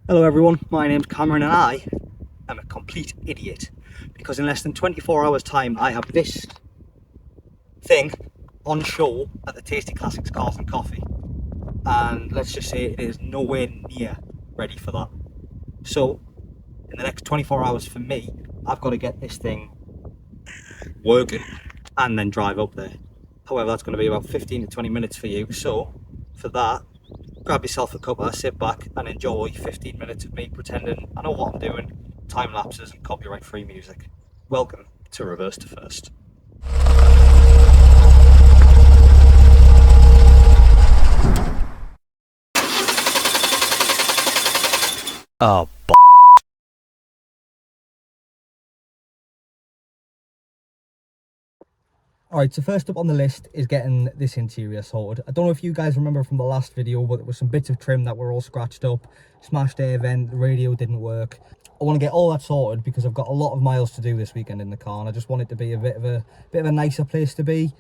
Hello everyone, my name's Cameron and I am a complete idiot because in less than 24 hours time I have this thing on show at the Tasty Classics Cars and Coffee, and let's just say it is nowhere near ready for that. So in the next 24 hours for me, I've got to get this thing working and then drive up there. However, that's going to be about 15 to 20 minutes for you, so for that, grab yourself a cuppa, sit back and enjoy 15 minutes of me pretending I know what I'm doing, time lapses and copyright free music. Welcome to Reverse to First. Oh, Alright, so first up on the list is getting this interior sorted. I don't know if you guys remember from the last video, but there was some bits of trim that were all scratched up, smashed air vent, the radio didn't work. I want to get all that sorted because I've got a lot of miles to do this weekend in the car, and I just want it to be a bit of a nicer place to be.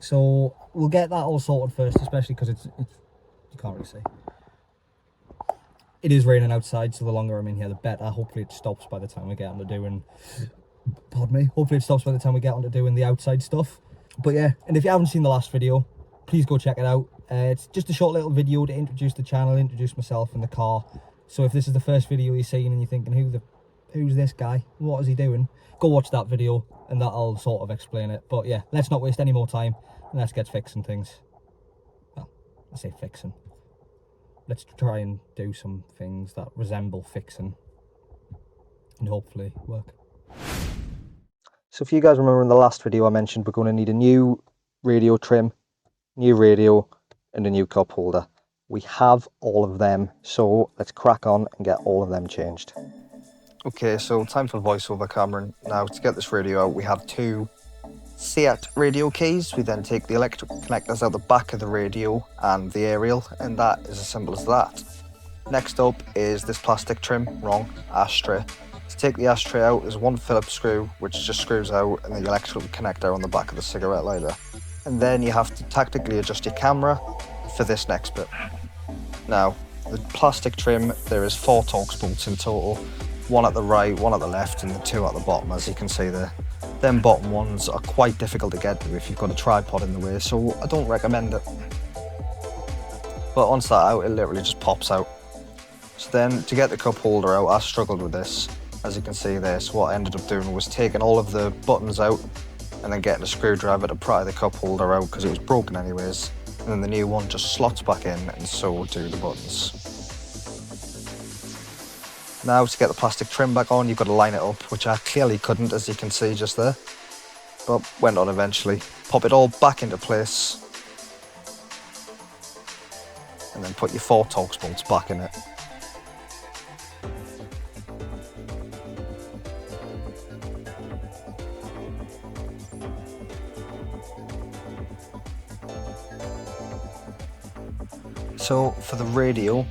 So we'll get that all sorted first, especially because it's you can't really see. It is raining outside, so the longer I'm in here, the better. Hopefully it stops by the time we get on to doing, pardon me, hopefully it stops by the time we get on to doing the outside stuff. But yeah, and if you haven't seen the last video, please go check it out. It's just a short little video to introduce the channel, introduce myself and the car. So if this is the first video you're seeing and you're thinking, who's this guy? What is he doing? Go watch that video and that'll sort of explain it. But yeah, let's not waste any more time and let's get fixing things. Well, I say fixing. Let's try and do some things that resemble fixing and hopefully work. So if you guys remember in the last video I mentioned we're going to need a new radio trim, new radio and a new cup holder. We have all of them, so let's crack on and get all of them changed. Okay, so time for voiceover, Cameron. Now to get this radio out we have two SEAT radio keys. We then take the electrical connectors out the back of the radio and the aerial, and that is as simple as that. Next up is this plastic trim, ashtray. To take the ashtray out, there's one Phillips screw which just screws out and the electrical connector on the back of the cigarette lighter. And then you have to tactically adjust your camera for this next bit. Now, the plastic trim, there is 4 Torx bolts in total, one at the right, one at the left, and the 2 at the bottom, as you can see there. Them bottom ones are quite difficult to get to if you've got a tripod in the way, so I don't recommend it. But once that out, it literally just pops out. So then, to get the cup holder out, I struggled with this. As you can see there, so what I ended up doing was taking all of the buttons out and then getting a screwdriver to pry the cup holder out because it was broken anyways. And then the new one just slots back in and so do the buttons. Now to get the plastic trim back on, you've got to line it up, which I clearly couldn't, as you can see just there. But went on eventually. Pop it all back into place. And then put your 4 Torx bolts back in it. So for the radio,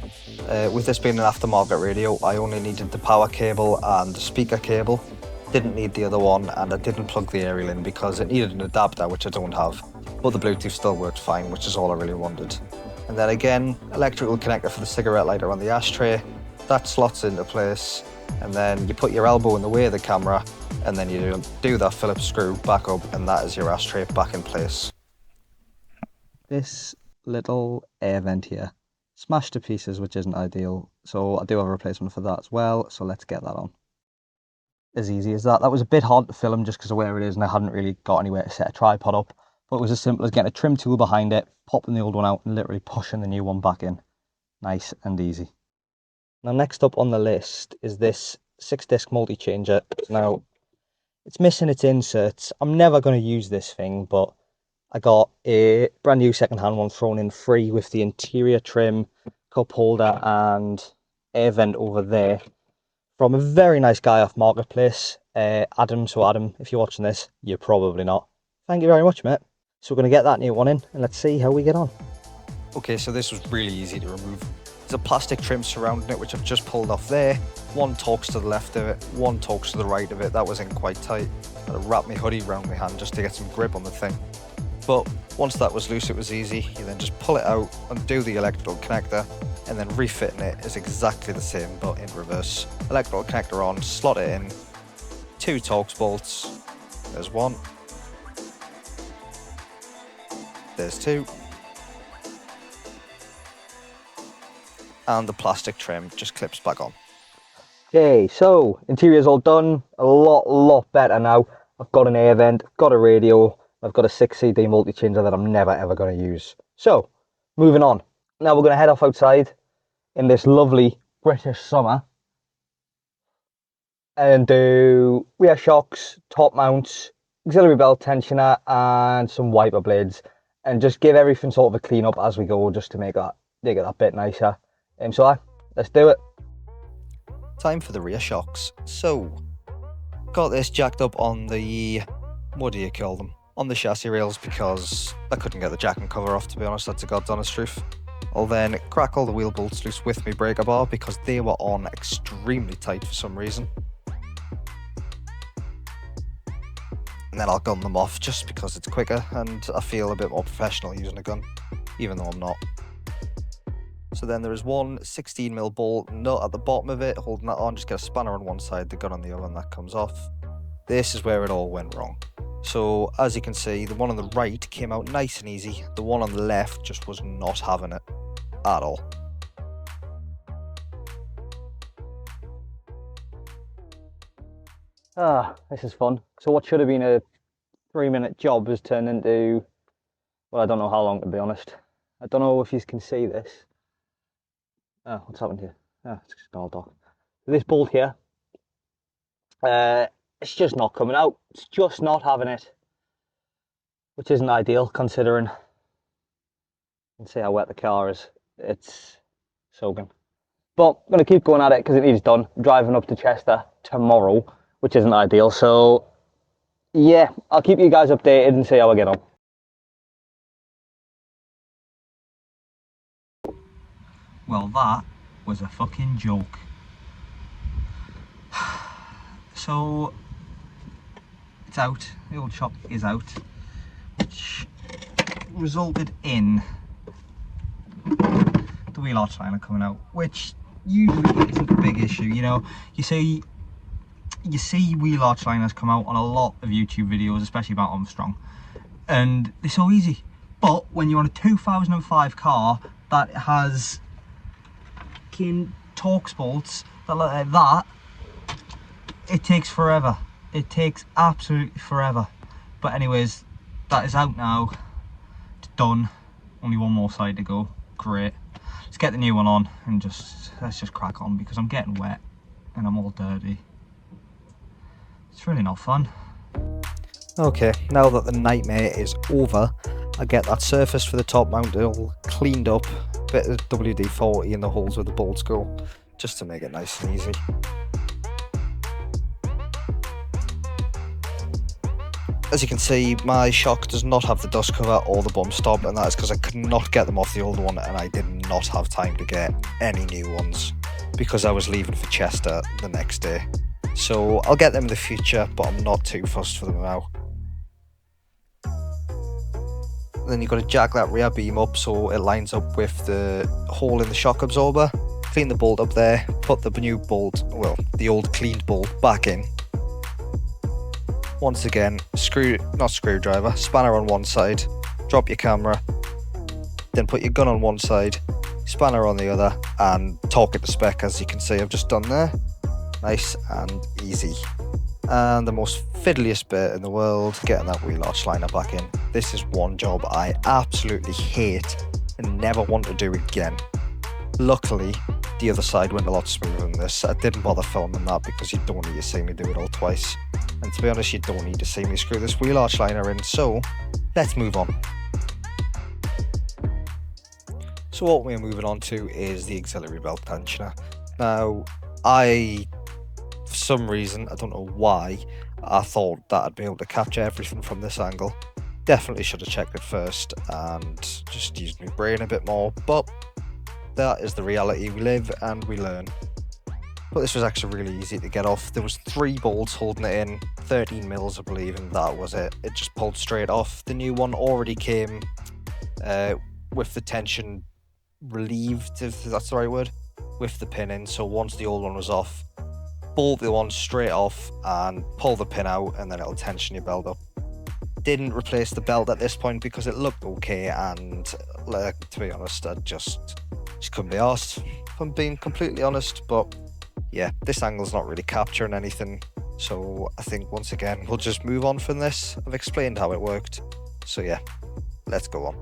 with this being an aftermarket radio, I only needed the power cable and the speaker cable. Didn't need the other one, and I didn't plug the aerial in because it needed an adapter, which I don't have. But the Bluetooth still worked fine, which is all I really wanted. And then again, electrical connector for the cigarette lighter on the ashtray. That slots into place, and then you put your elbow in the way of the camera, and then you do that Phillips screw back up, and that is your ashtray back in place. This little air vent here smashed to pieces, which isn't ideal, so I do have a replacement for that as well, so let's get that on. As easy as that. That was a bit hard to film just because of where it is and I hadn't really got anywhere to set a tripod up, but it was as simple as getting a trim tool behind it, popping the old one out and literally pushing the new one back in. Nice and easy. Now next up on the list is this 6-disc multi-changer. Now it's missing its inserts. I'm never going to use this thing, but I got a brand new second-hand one thrown in free with the interior trim, cup holder and air vent over there from a very nice guy off Marketplace, Adam. So Adam, if you're watching this, you're probably not. Thank you very much, mate. So we're going to get that new one in and let's see how we get on. Okay, so this was really easy to remove. There's a plastic trim surrounding it, which I've just pulled off there. 1 Torx to the left of it, 1 Torx to the right of it. That was in quite tight. I had to wrap my hoodie around my hand just to get some grip on the thing. But once that was loose, it was easy. You then just pull it out, undo the electrical connector, and then refitting it is exactly the same but in reverse. Electrical connector on, slot it in, 2 Torx bolts, there's 1, there's 2, and the plastic trim just clips back on. Okay, so interior's all done, a lot better now. I've got an air vent, got a radio, I've got a 6 CD multi-changer that I'm never ever going to use. So, moving on. Now we're going to head off outside in this lovely British summer and do rear shocks, top mounts, auxiliary belt tensioner and some wiper blades, and just give everything sort of a clean up as we go, just to make it that bit nicer. So let's do it. Time for the rear shocks. So, got this jacked up on the, what do you call them? On the chassis rails, because I couldn't get the jack and cover off, to be honest, that's a god's honest truth. I'll then crack all the wheel bolts loose with my breaker bar because they were on extremely tight for some reason. And then I'll gun them off just because it's quicker and I feel a bit more professional using a gun, even though I'm not. So then there is one 16mm bolt nut at the bottom of it, holding that on, just get a spanner on one side, the gun on the other, and that comes off. This is where it all went wrong. So as you can see, the one on the right came out nice and easy, the one on the left just was not having it at all. This is fun. So what should have been a 3-minute job has turned into, well, I don't know how long, to be honest. I don't know if you can see this. Oh, what's happened here? Oh, it's just an old dog. This bolt here, it's just not coming out. It's just not having it, which isn't ideal considering. You can see how wet the car is. It's soaking. But I'm going to keep going at it because it needs done. I'm driving up to Chester tomorrow, which isn't ideal. So yeah, I'll keep you guys updated and see how I get on. Well, that was a fucking joke. So it's out, the old shock is out, which resulted in the wheel arch liner coming out, which usually isn't a big issue. You know, you see wheel arch liners come out on a lot of YouTube videos, especially about Armstrong, and they're so easy. But when you're on a 2005 car that has Torx bolts that look like that, it takes forever. It takes absolutely forever. But anyways, that is out now. It's done. Only one more side to go. Great. Let's get the new one on and let's just crack on because I'm getting wet and I'm all dirty. It's really not fun. Okay, now that the nightmare is over, I get that surface for the top mount all cleaned up, bit of WD-40 in the holes where the bolts go, just to make it nice and easy. As you can see, my shock does not have the dust cover or the bump stop, and that is because I could not get them off the old one and I did not have time to get any new ones because I was leaving for Chester the next day. So I'll get them in the future, but I'm not too fussed for them now. Then you've got to jack that rear beam up so it lines up with the hole in the shock absorber. Clean the bolt up there, put the new bolt, well, the old cleaned bolt back in. Once again, screwdriver, spanner on one side, drop your camera, then put your gun on one side, spanner on the other, and torque it to spec, as you can see I've just done there. Nice and easy. And the most fiddliest bit in the world, getting that wheel arch liner back in. This is one job I absolutely hate and never want to do again. Luckily, the other side went a lot smoother than this. I didn't bother filming that because you don't need to see me do it all twice. And to be honest, you don't need to see me screw this wheel arch liner in, so let's move on. So what we're moving on to is the auxiliary belt tensioner. Now, for some reason, I don't know why, I thought that I'd be able to capture everything from this angle. Definitely should have checked it first and just used my brain a bit more, but that is the reality. We live and we learn. but this was actually really easy to get off. There was 3 bolts holding it in, 13 mils I believe, and that was it. It just pulled straight off. The new one already came with the tension relieved, if that's the right word, with the pin in. So once the old one was off, bolt the one straight off and pull the pin out, and then it'll tension your belt up. Didn't replace the belt at this point because it looked okay, and to be honest, I just couldn't be arsed, if I'm being completely honest. But yeah, this angle's not really capturing anything, so I think once again we'll just move on from this. I've explained how it worked, so yeah, let's go on.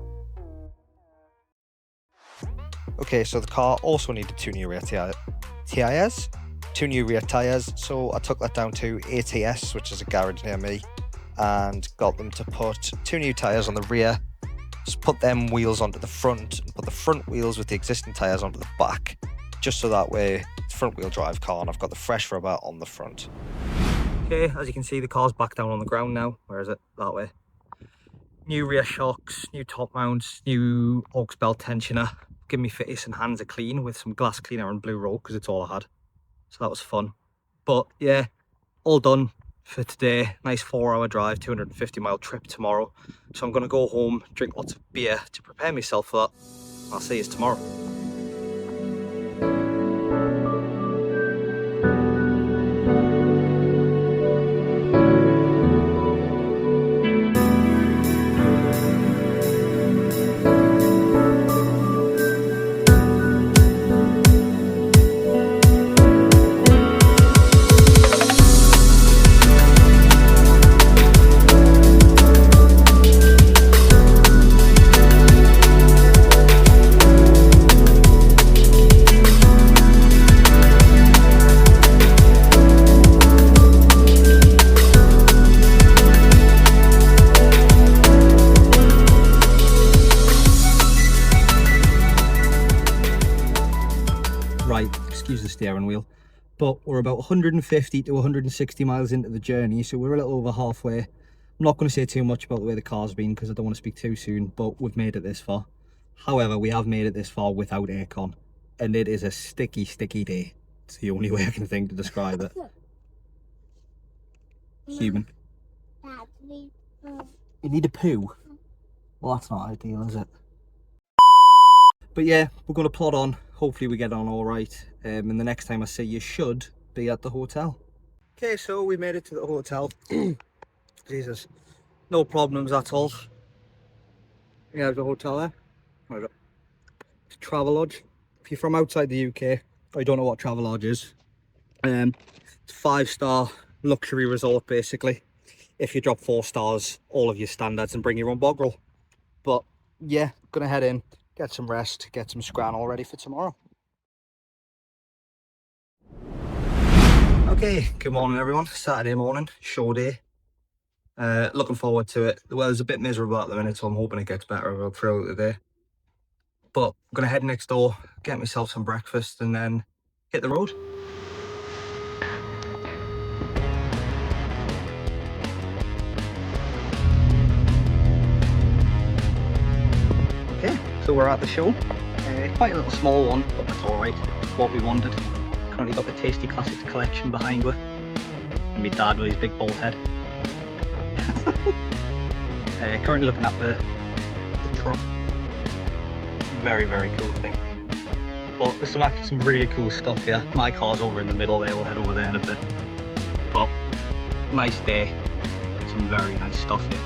Okay, so the car also needed 2 new rear tyres, 2 new rear tyres, so I took that down to ATS, which is a garage near me, and got them to put 2 new tyres on the rear. Just put them wheels onto the front and put the front wheels with the existing tyres onto the back, just so that way it's front wheel drive car and I've got the fresh rubber on the front. Okay, as you can see, the car's back down on the ground now. Where is it? That way. New rear shocks, new top mounts, new aux belt tensioner. Give me face and hands a clean with some glass cleaner and blue roll because it's all I had. So that was fun. But yeah, all done for today. Nice 4-hour drive, 250-mile trip tomorrow. So I'm going to go home, drink lots of beer to prepare myself for that. I'll see you tomorrow. Excuse the steering wheel, but we're about 150 to 160 miles into the journey, so we're a little over halfway. I'm not going to say too much about the way the car's been because I don't want to speak too soon, but we've made it this far. However, we have made it this far without aircon, and it is a sticky day. It's the only way I can think to describe it. Human. You need a poo? Well, that's not ideal, is it? But yeah, we're going to plod on. Hopefully we get on all right, and the next time I see you should be at the hotel. Okay, so we made it to the hotel. Jesus, no problems at all. Yeah, the hotel there. Right up. It's Travelodge. If you're from outside the UK, or you don't know what Travelodge is, it's a 5-star luxury resort basically. If you drop 4 stars, all of your standards, and bring your own bog roll. But yeah, gonna head in, get some rest, get some scran all ready for tomorrow. Okay, good morning everyone. Saturday morning, show day. Looking forward to it. The weather's a bit miserable at the minute, so I'm hoping it gets better throughout the day. But I'm gonna head next door, get myself some breakfast, and then hit the road. Okay, so we're at the show. Quite a little small one, but that's alright. What we wanted. Currently got the Tasty Classics collection behind me. And my dad with his big bald head. Currently looking at the truck. Very cool thing. But there's actually some really cool stuff here. My car's over in the middle there, we'll head over there in a bit. But nice day. Some very nice stuff here.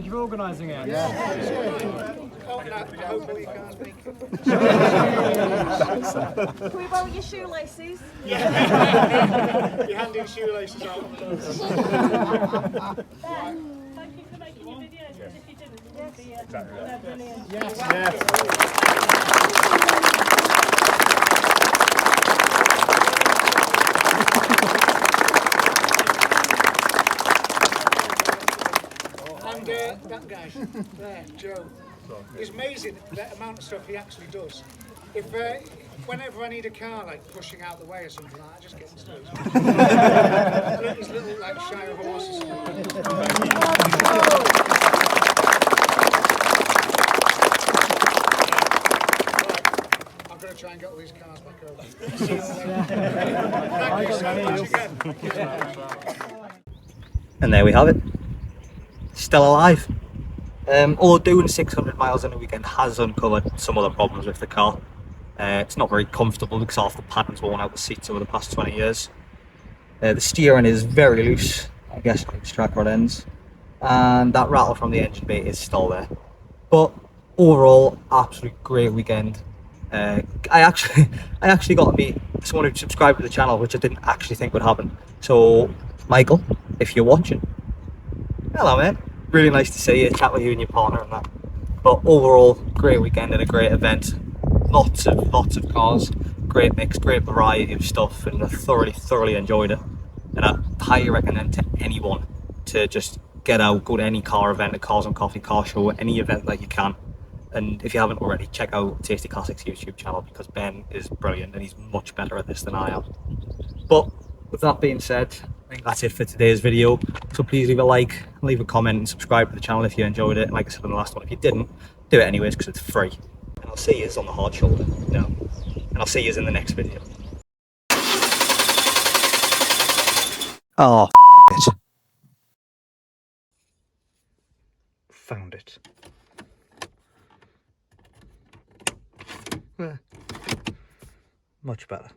Thank you for organising it. Can we borrow your shoelaces? You're handing shoelaces out. Thank you for making your videos, because if you didn't, it wouldn't be brilliant. And that guy there, Joe, it's amazing the amount of stuff he actually does. If whenever I need a car like pushing out the way or something like that, I just get into it. His little like Shire horses. I've got to try and get all these cars back over. Thank you so much again. And there we have it. Still alive. Although doing 600 miles in a weekend has uncovered some other problems with the car. It's not very comfortable because half the padding's worn out the seats over the past 20 years. The steering is very loose, I guess it keeps track rod ends. And that rattle from the engine bay is still there. But overall, absolute great weekend. I actually got to meet someone who subscribed to the channel, which I didn't actually think would happen. So, Michael, if you're watching, hello mate. Really nice to see you, chat with you and your partner and that. But overall, great weekend and a great event. Lots of cars, great mix, great variety of stuff, and I thoroughly enjoyed it. And I highly recommend to anyone to just get out, go to any car event, a Cars and Coffee car show, any event that you can. And if you haven't already, check out Tasty Classics YouTube channel, because Ben is brilliant and he's much better at this than I am. But with that being said, I think that's it for today's video. So please leave a like, leave a comment and subscribe to the channel if you enjoyed it. And like I said in the last one, if you didn't, do it anyways because it's free. And I'll see you on the hard shoulder. No. And I'll see you in the next video. Oh, it. Found it. Much better.